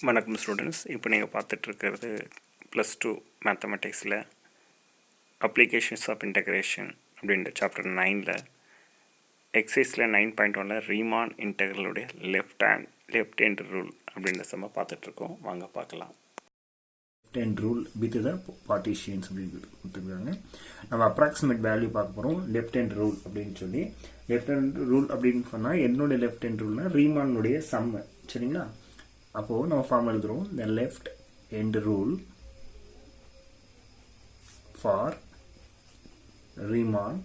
வணக்கம் ஸ்டூடெண்ட்ஸ். இப்போ நீங்கள் பார்த்துட்ருக்கிறது +2 மேத்தமெட்டிக்ஸில் அப்ளிகேஷன்ஸ் ஆஃப் இன்டகிரேஷன் அப்படின்ற சாப்டர் 9ல் எக்ஸைஸில் 9.1ல் ரீமான் இன்டெக்ரலுடைய லெஃப்ட் ஹேண்ட் ரூல் அப்படின்ற சம்ம பார்த்துட்ருக்கோம். வாங்க பார்க்கலாம். Left hand rule with the partitions அப்படின்னு கொடுத்துருக்காங்க. நம்ம அப்ராக்சிமேட் வேல்யூ பார்க்க போகிறோம். லெஃப்ட் ஹேண்ட் ரூல் அப்படின்னு சொல்லி லெஃப்ட் ஹேண்ட் ரூல் அப்படின்னு சொன்னால் என்னுடைய லெஃப்ட் ஹேண்ட் ரூல்னால் ரீமானுடைய சம்மு. சரிங்களா? அப்போது நம்ம ஃபார்ம் எழுதுகிறோம். The left hand rule for Riemann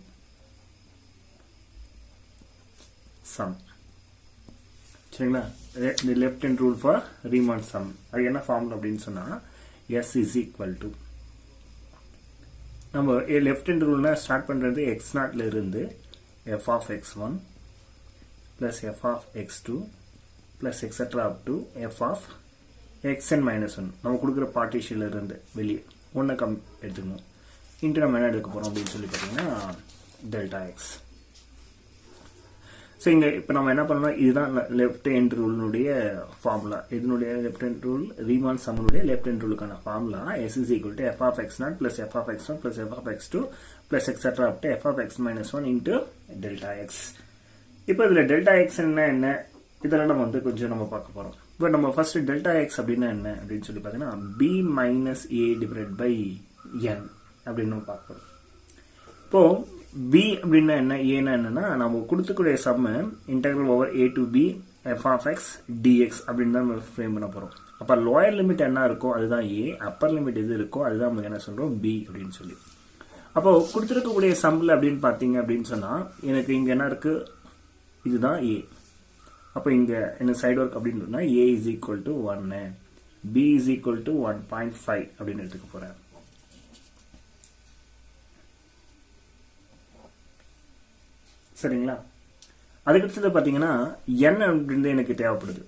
sum. சரிங்களா? The left hand rule for Riemann sum. அது என்ன ஃபார்முலா அப்படின்னு சொன்னால் S is equal to நம்ம லெஃப்ட் ஹேண்ட் ரூல்னா ஸ்டார்ட் பண்ணுறது x0ல இருந்து f of x1 plus f of x2 plus etc up to f of xn minus 1 நம்ம கொடுக்குற பார்ட்டிஷன்ல இருந்து வெளியே ஒன்றை எடுத்துக்கணும். இன்ட்டு நம்ம என்ன எடுக்க போகிறோம் அப்படின்னு சொல்லி பார்த்தீங்கன்னா டெல்டா எக்ஸ். ஸோ இங்கே இப்போ நம்ம என்ன பண்ணலாம், இதுதான் லெஃப்ட் ஹேண்ட் ரூலினுடைய ஃபார்முலா. இதனுடைய லெஃப்ட் ஹேண்ட் ரூல் ரீமான் சம்முடைய லெஃப்ட் ஹேண்ட் ரூலுக்கான formula S is equal to f of x0 plus f of x1 plus f of x2 plus etc up to f of x minus 1 into delta x. இப்போ இதில் delta X என்ன இதெல்லாம் நம்ம வந்து கொஞ்சம் நம்ம பார்க்க போகிறோம். இப்போ நம்ம ஃபர்ஸ்ட் டெல்டா எக்ஸ் அப்படின்னா என்ன அப்படின்னு சொல்லி பார்த்தீங்கன்னா b minus a divided by n அப்படின்னு நம்ம பார்க்க போகிறோம். இப்போது b அப்படின்னா என்ன, ஏன்னா என்னன்னா நம்ம கொடுத்துக்கூடிய சம்ம integral over a to b f of x dx அப்படின்னு தான் நம்ம ஃப்ரேம் பண்ண போகிறோம். அப்போ லோயர் லிமிட் என்ன இருக்கோ அதுதான் a, அப்பர் லிமிட் எது இருக்கோ அதுதான் நம்ம என்ன சொல்கிறோம் b அப்படின்னு சொல்லி. அப்போது கொடுத்துருக்கக்கூடிய சம்மில் அப்படின்னு பார்த்தீங்க அப்படின்னு சொன்னால் எனக்கு இங்கே என்ன இருக்குது, இதுதான் a. அப்போ இங்கே என்ன சைடு ஒர்க் அப்படின்னு சொன்னால் a is equal to 1, b is equal to 1.5 அப்படின்னு எடுத்துக்க போகிறேன். சரிங்களா? அதுக்கடுத்தது பார்த்தீங்கன்னா n அப்படின்றது எனக்கு தேவைப்படுது.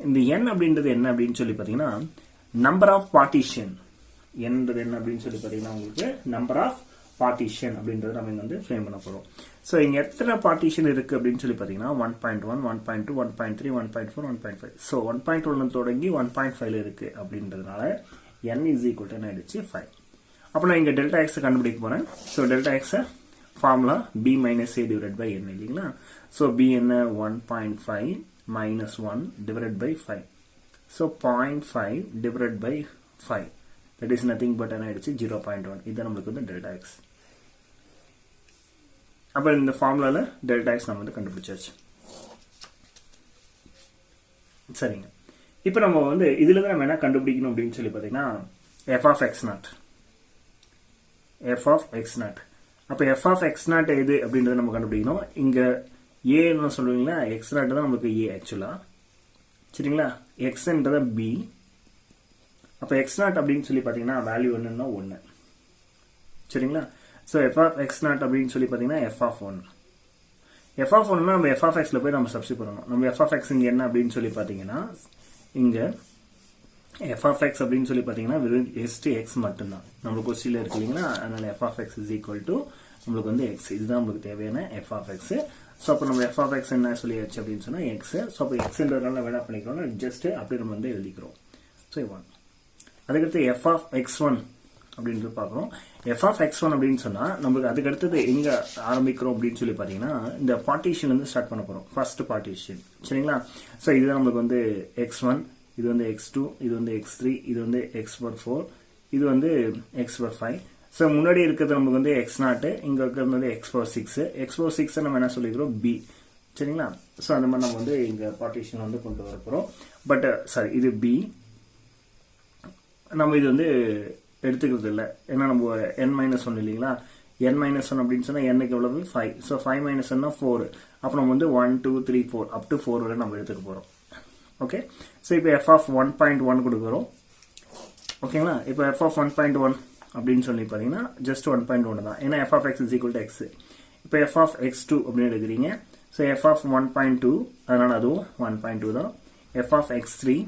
இந்த n அப்படின்றது என்ன அப்படின்னு சொல்லி பார்த்தீங்கன்னா நம்பர் ஆஃப் பார்ட்டிஷன். என்னது என்ன அப்படின்னு சொல்லி பார்த்தீங்கன்னா உங்களுக்கு நம்பர் ஆஃப் பார்ட்டிஷன் அப்படின்றது நம்ம இங்கே வந்து ஃப்ரேம் பண்ண போகிறோம். ஸோ இங்கே எத்தனை பார்ட்டிஷன் இருக்குது அப்படின்னு சொல்லி பார்த்தீங்கன்னா 1.1, 1.2, 1.3, 1.4, 1.5. ஸோ 1.1 தொடங்கி 1.5 இருக்குது அப்படின்றதுனால n is equal to என்ன ஆயிடுச்சு 5. அப்போ நான் இங்கே டெல்டா எக்ஸை கண்டுபிடிக்க போகிறேன். ஸோ டெல்டா எக்ஸை formula b minus a divided by n இல்லைங்களா? ஸோ b என்ன 1.5 minus 1 divided by 5. So 0.5 divided by 5. that is nothing but என்ன ஆயிடுச்சு 0.1. இதுதான் நம்மளுக்கு வந்து டெல்டா எக்ஸ். அப்போ இந்த ஃபார்முலாவில் டெல்டா எக்ஸ் நம்ம வந்து கண்டுபிடிச்சாச்சு. சரிங்க. இப்போ நம்ம வந்து இதில் தான் நம்ம என்ன கண்டுபிடிக்கணும் அப்படின்னு சொல்லி பார்த்தீங்கன்னா f of x0. f of x0. அப்போ f of x0 எது அப்படின்றத நம்ம கண்டுபிடிக்கணும். இங்கே a என்ன சொல்லுவீங்களா, x0 தான் நமக்கு a ஆக்சுவலாக. சரிங்களா? xன்றத b. அப்போ x0 அப்படின்னு சொல்லி பார்த்தீங்கன்னா வேல்யூ என்னன்னா 1. சரிங்களா? ஸோ f of x0 அப்படின்னு சொல்லி பார்த்தீங்கன்னா f of 1. f of 1னா நம்ம f of xல போய் நம்ம சப்ஸ்டிட் பண்ணணும். நம்ம f of x இங்கே என்ன அப்படின்னு சொல்லி பார்த்தீங்கன்னா இங்கே f of x அப்படின்னு சொல்லி பார்த்தீங்கன்னா வெறும் x மட்டும்தான் நம்மளுக்கு கொஸ்டின்ல இருக்கு இல்லைங்களா? அதனால f of x is equal to நம்மளுக்கு வந்து x. இதுதான் நம்மளுக்கு தேவையான f of x. ஸோ அப்போ நம்ம f of x என்ன சொல்லியாச்சு அப்படின்னு சொன்னால் x. ஸோ அப்போ xன்றதுனால வேணா பண்ணிக்கிறோம், ஜஸ்ட் அப்படி நம்ம வந்து எழுதிக்கிறோம். ஸோ 1. அதுக்கடுத்து f of x1 அப்படின்றது பார்க்குறோம். f of x1 அப்படின்னு சொன்னால் நம்மளுக்கு அதுக்கடுத்தது எங்கே ஆரம்பிக்கிறோம் அப்படின்னு சொல்லி பார்த்தீங்கன்னா இந்த பார்ட்டிஷன் வந்து ஸ்டார்ட் பண்ண போகிறோம். First partition. சரிங்களா? ஸோ இதுதான் நம்மளுக்கு வந்து x1, இது வந்து x2, இது வந்து x3, இது வந்து x/4, இது வந்து x/5. ஸோ முன்னாடி இருக்கிறது நமக்கு வந்து x0, இங்கே இருக்கிறது வந்து x/6. x/6 நம்ம என்ன சொல்லிக்கிறோம் b. சரிங்களா? ஸோ அந்த மாதிரி நம்ம வந்து இங்கே பார்ட்டிஷன் வந்து கொண்டு வர போகிறோம். பட் சாரி, இது b. நம்ம இது வந்து எடுத்துக்கிறது இல்லை, ஏன்னா நம்ம n-1 இல்லைங்களா? n-1 அப்படின்னு சொன்னால் n-க்கு எவ்வளவு 5. ஸோ 5 - 1 4. அப்போ நம்ம வந்து 1 2 3 4 அப் டு 4 வரை நம்ம எடுத்துக்க போகிறோம். ஓகே. ஸோ இப்போ f of 1.1 கொடுக்குறோம். ஓகேங்களா? இப்போ f of 1.1 அப்படின்னு சொல்லி பார்த்தீங்கன்னா ஜஸ்ட் 1.1 தான், ஏன்னா f of x is equal to x. இப்போ f of x2 அப்படின்னு எடுக்கிறீங்க. ஸோ f of 1.2, அதனால் அதுவும் 1.2 தான். f of x3,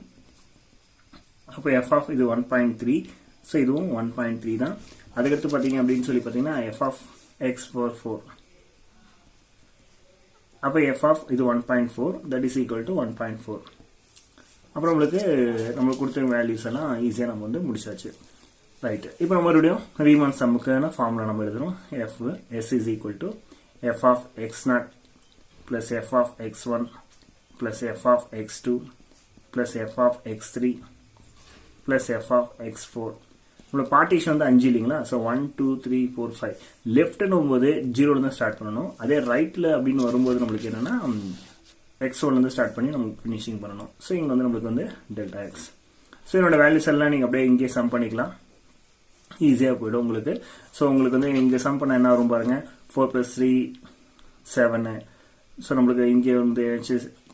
அப்போ f of இது 1.3, ஸோ இதுவும் 1.3 தான். அதுக்கடுத்து பார்த்தீங்க அப்படின்னு சொல்லி பார்த்தீங்கன்னா f of x/4. அப்போ f of இது 1.4, that is equal to 1.4. அப்புறம் நம்மளுக்கு கொடுத்த வேல்யூஸ் எல்லாம் ஈஸியாக நம்ம வந்து முடிச்சாச்சு. ரைட்டு. இப்போ நம்ம மறுபடியும் ரீமான் சம்முக்கான ஃபார்முலா நம்ம எழுதுறோம். S is equal to f of x naught plus f of x one plus f of x two plus f of x three plus f of x four. உங்களோட partition வந்து 5 இல்லைங்களா? So 1 2 3 4 5 லெஃப்ட்னு வரும்போது 0 தான் start பண்ணணும். அதே ரைட்டில் அப்படின்னு வரும்போது நம்மளுக்கு என்னன்னா x1 ஸ்டார்ட் பண்ணி நமக்கு ஃபினிஷிங் பண்ணணும். ஸோ இங்கே வந்து நம்மளுக்கு வந்து டெல்டா எக்ஸ். ஸோ என்னோட வேல்யூஸ் எல்லாம் நீங்கள் அப்படியே இங்கே சம் பண்ணிக்கலாம், ஈஸியாக போயிடும் உங்களுக்கு. ஸோ உங்களுக்கு வந்து இங்கே சம் பண்ண என்ன வரும் பாருங்க, 4 + 3 7. ஸோ நம்மளுக்கு இங்கே வந்து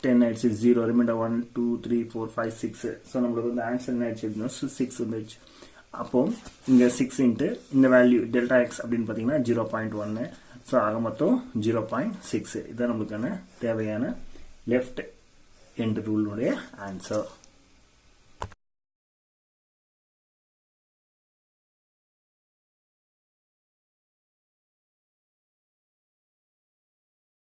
10 ஆயிடுச்சு, 0 ரிமைண்டர் 1 2 3 4 5 6. ஸோ நம்மளுக்கு வந்து ஆன்சர் என்ன ஆயிடுச்சு, 6 வந்துடுச்சு. அப்போ இங்கே 6 இன்ட்டு இந்த வேல்யூ டெல்டா எக்ஸ் அப்படின்னு பார்த்தீங்கன்னா 0.1. ஸோ ஆக மொத்தம் 0.6. இதுதான் நம்மளுக்கான தேவையான லெஃப்ட் எண்ட் ரூலுடைய ஆன்சர்.